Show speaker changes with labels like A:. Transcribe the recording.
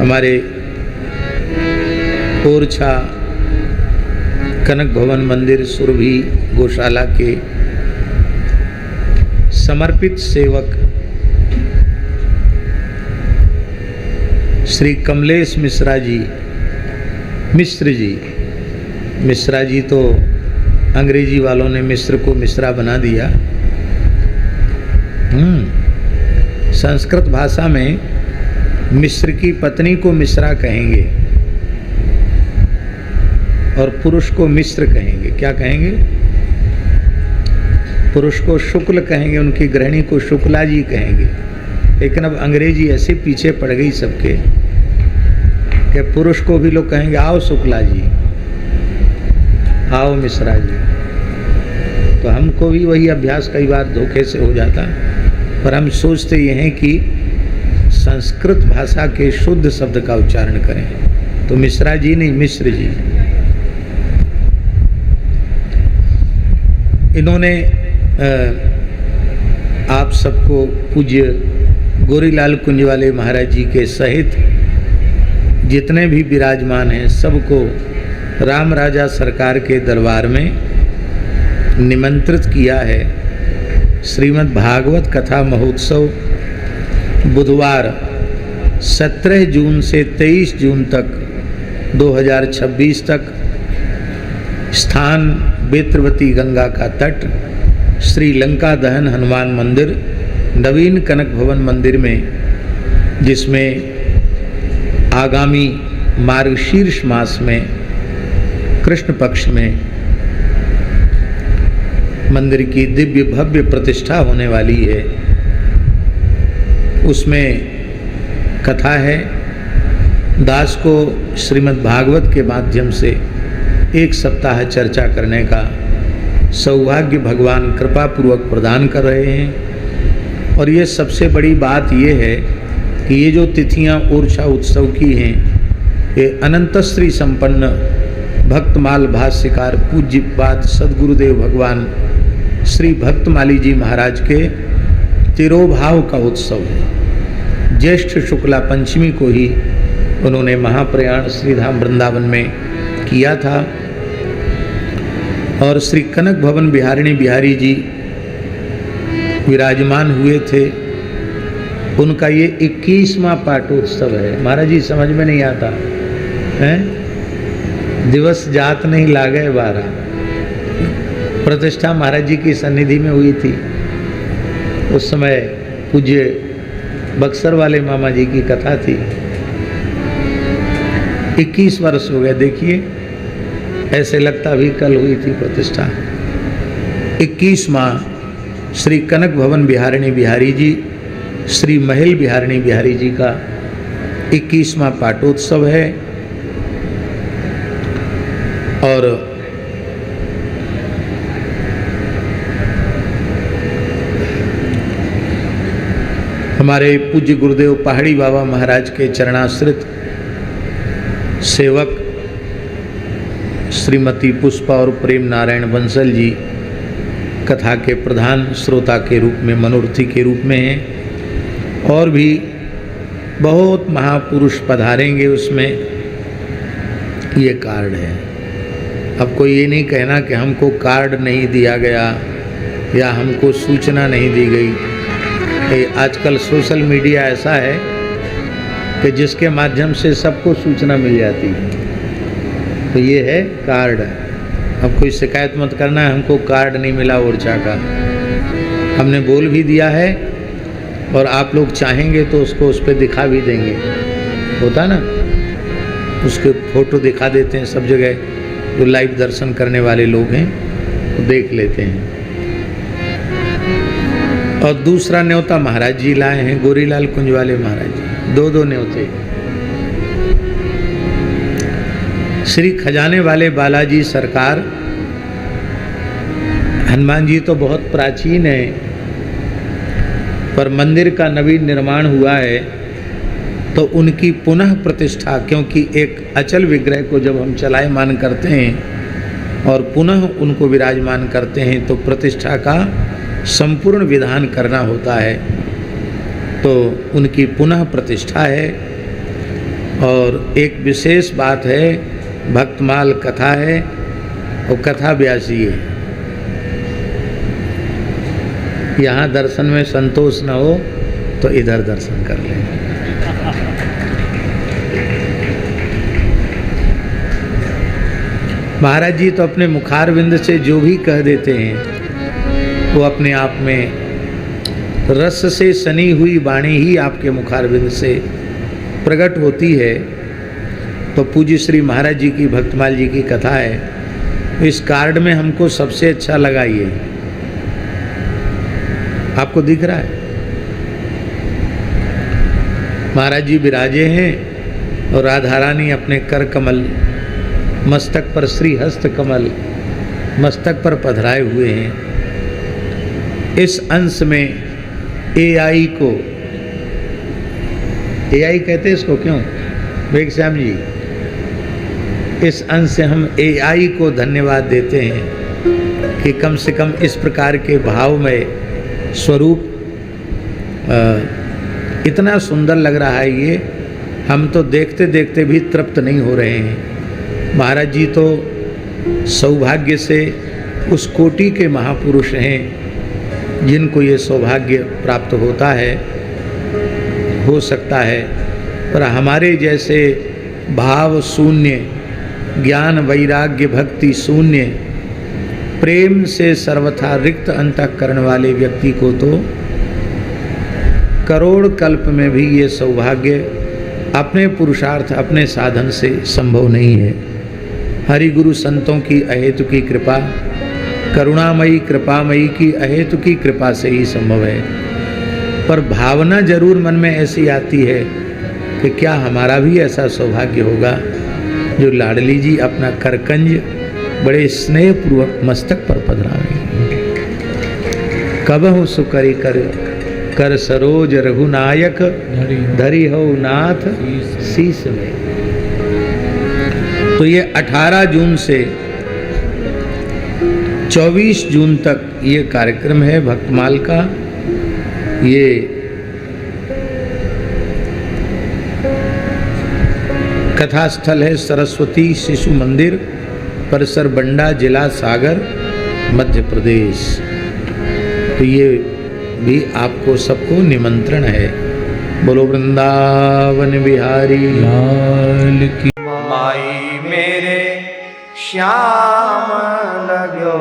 A: हमारे ओरछा कनक भवन मंदिर सुरभि गौशाला के समर्पित सेवक श्री कमलेश मिश्रा जी, मिश्रा जी तो अंग्रेजी वालों ने मिश्र को मिश्रा बना दिया। संस्कृत भाषा में मिश्र की पत्नी को मिश्रा कहेंगे और पुरुष को मिश्र कहेंगे। क्या कहेंगे? पुरुष को शुक्ल कहेंगे, उनकी गृहिणी को शुक्ला जी कहेंगे। लेकिन अब अंग्रेजी ऐसे पीछे पड़ गई सबके कि पुरुष को भी लोग कहेंगे आओ शुक्ला जी, आओ मिश्रा जी। तो हमको भी वही अभ्यास कई बार धोखे से हो जाता, पर हम सोचते ये हैं कि संस्कृत भाषा के शुद्ध शब्द का उच्चारण करें। तो मिश्रा जी नहीं, मिश्र जी। इन्होंने आप सबको पूज्य गोरीलाल कुंजवाले महाराज जी के सहित जितने भी विराजमान हैं सबको राम राजा सरकार के दरबार में निमंत्रित किया है। श्रीमद् भागवत कथा महोत्सव बुधवार 17 जून से 23 जून तक 2026 तक, स्थान बेत्रवती गंगा का तट, श्रीलंका दहन हनुमान मंदिर, नवीन कनक भवन मंदिर में, जिसमें आगामी मार्गशीर्ष मास में कृष्ण पक्ष में मंदिर की दिव्य भव्य प्रतिष्ठा होने वाली है। उसमें कथा है। दास को श्रीमद् भागवत के माध्यम से 1 सप्ताह चर्चा करने का सौभाग्य भगवान कृपा पूर्वक प्रदान कर रहे हैं। और ये सबसे बड़ी बात ये है कि ये जो तिथियां ओरछा उत्सव की हैं, ये अनंत श्री संपन्न भक्तमाल भाष्यकार पूज्यपाद सद्गुरुदेव भगवान श्री भक्तमाली जी महाराज के तिरोभाव का उत्सव है। ज्येष्ठ शुक्ला पंचमी को ही उन्होंने महाप्रयाण श्रीधाम वृंदावन में किया था। और श्री कनक भवन बिहारिणी बिहारी जी विराजमान हुए थे। उनका ये 21वां पाटोत्सव है। महाराज जी समझ में नहीं आता है, दिवस जात नहीं लागे 12। प्रतिष्ठा महाराज जी की सन्निधि में हुई थी। उस समय पूज्य बक्सर वाले मामा जी की कथा थी। 21 वर्ष हो गए। देखिए, ऐसे लगता भी कल हुई थी प्रतिष्ठा। 21वां श्री कनक भवन बिहारिणी बिहारी जी, श्री महल बिहारिणी बिहारी जी का 21वां पाटोत्सव है। और हमारे पूज्य गुरुदेव पहाड़ी बाबा महाराज के चरणाश्रित सेवक श्रीमती पुष्पा और प्रेम नारायण बंसल जी कथा के प्रधान श्रोता के रूप में, मनोरथी के रूप में हैं। और भी बहुत महापुरुष पधारेंगे। उसमें ये कार्ड है। अब कोई ये नहीं कहना कि हमको कार्ड नहीं दिया गया या हमको सूचना नहीं दी गई। आजकल सोशल मीडिया ऐसा है कि जिसके माध्यम से सबको सूचना मिल जाती है। तो ये है कार्ड। अब कोई शिकायत मत करना है हमको कार्ड नहीं मिला ओरछा का। हमने बोल भी दिया है और आप लोग चाहेंगे तो उसको उस पर दिखा भी देंगे। होता ना, उसके फोटो दिखा देते हैं सब जगह। जो लाइव दर्शन करने वाले लोग हैं वो देख लेते हैं। और दूसरा न्योता महाराज जी लाए हैं, गोरीलाल कुंजवाले महाराज जी। 2 न्योते। श्री खजाने वाले बालाजी सरकार। हनुमान जी तो बहुत प्राचीन है, पर मंदिर का नवीन निर्माण हुआ है तो उनकी पुनः प्रतिष्ठा, क्योंकि एक अचल विग्रह को जब हम चलायमान करते हैं और पुनः उनको विराजमान करते हैं तो प्रतिष्ठा का संपूर्ण विधान करना होता है। तो उनकी पुनः प्रतिष्ठा है। और एक विशेष बात है, भक्तमाल कथा है और कथा व्यासी है। यहाँ दर्शन में संतोष न हो तो इधर दर्शन कर लें। महाराज जी तो अपने मुखारविंद से जो भी कह देते हैं वो अपने आप में रस से सनी हुई वाणी ही आपके मुखारविंद से प्रकट होती है। तो पूज्य श्री महाराज जी की भक्तमाल जी की कथा है। इस कार्ड में हमको सबसे अच्छा लगा ये, आपको दिख रहा है, महाराज जी विराजे हैं और राधा रानी अपने कर कमल, मस्तक पर श्री हस्त कमल मस्तक पर पधराए हुए हैं। इस अंश में AI को, AI कहते हैं इसको क्यों वेग श्याम जी, इस अंश से हम AI को धन्यवाद देते हैं कि कम से कम इस प्रकार के भाव में स्वरूप इतना सुंदर लग रहा है। ये हम तो देखते देखते भी तृप्त नहीं हो रहे हैं। महाराज जी तो सौभाग्य से उस कोटि के महापुरुष हैं जिनको ये सौभाग्य प्राप्त होता है, हो सकता है, पर हमारे जैसे भाव शून्य, ज्ञान वैराग्य भक्ति शून्य, प्रेम से सर्वथा रिक्त अंतःकरण वाले व्यक्ति को तो करोड़ कल्प में भी ये सौभाग्य अपने पुरुषार्थ अपने साधन से संभव नहीं है। हरि गुरु संतों की अहेतु की कृपा, करुणामयी कृपामयी की अहेतु की कृपा से ही संभव है। पर भावना जरूर मन में ऐसी आती है कि क्या हमारा भी ऐसा सौभाग्य होगा जो लाडली जी अपना करकंज बड़े स्नेहपूर्वक मस्तक पर पधरावें। कबहु सुकरी कर सरोज रघुनायक धरी हो नाथ शीस में। तो ये 18 जून से 24 जून तक ये कार्यक्रम है भक्तमाल का। ये कथा स्थल है सरस्वती शिशु मंदिर, परिसर बंडा, जिला सागर, मध्य प्रदेश। तो ये भी आपको सबको निमंत्रण है। बोलो वृंदावन बिहारी लाल की।
B: माई मेरे श्याम लगो